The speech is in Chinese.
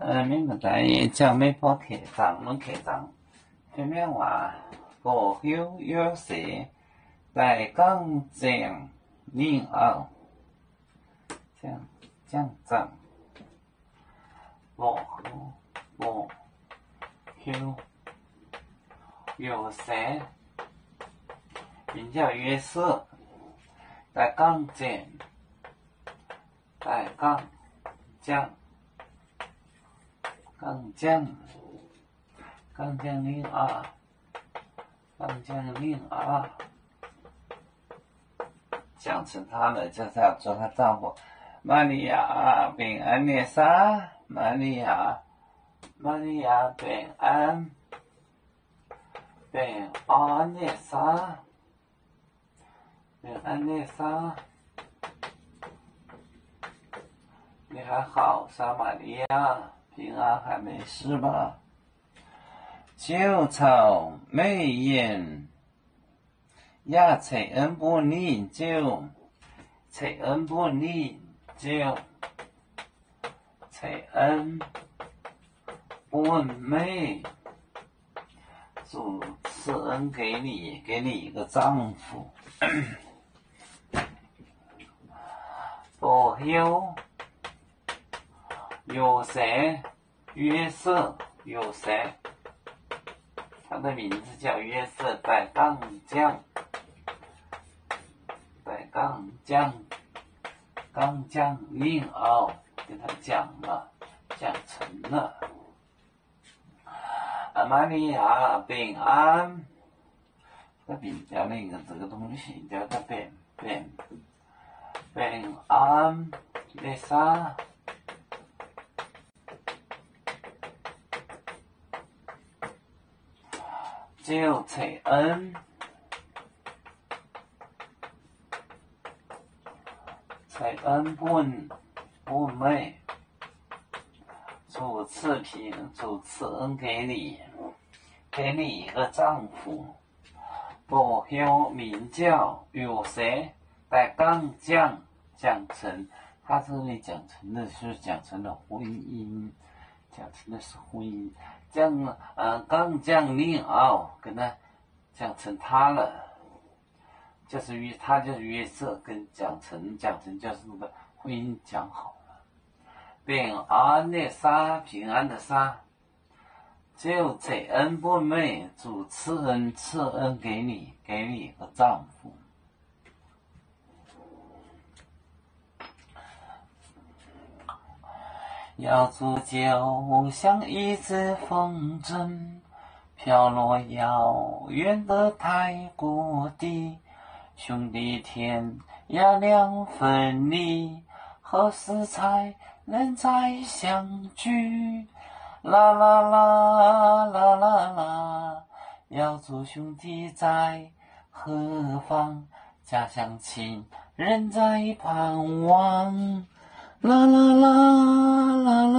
明白在叫咩波客栈，阮客栈偏偏话过休有时在讲正以后，这样正过休有时比较约瑟在讲正在讲正。刚将令啊，讲成他的就是要做他丈夫。玛利亚平安的撒，玛利亚平安的撒，你还好，撒玛利亚？平安还没事吧？旧草美艳，呀，采恩不离旧，采恩不美，主赐恩给你一个丈夫，不休。有谁？约瑟，有谁？他的名字叫约瑟，在杠将令奥给他讲成了。玛利亚平安，这饼叫那个这个东西叫它平安的撒。就采恩不美，主赐恩给你一个丈夫，不休名叫有谁在刚讲成，他这里讲成的是讲成了婚姻，刚讲令奥跟他讲成他了，就是约瑟跟讲成就是那个婚姻讲好了。平安的撒，就采恩不美，主赐恩给你一个丈夫。要煮酒，像一只风筝，飘落遥远的太谷地。兄弟天涯两分离，何时才能再相聚？啦啦啦啦啦啦，要做兄弟在何方？家乡亲人在盼望。啦啦啦啦啦。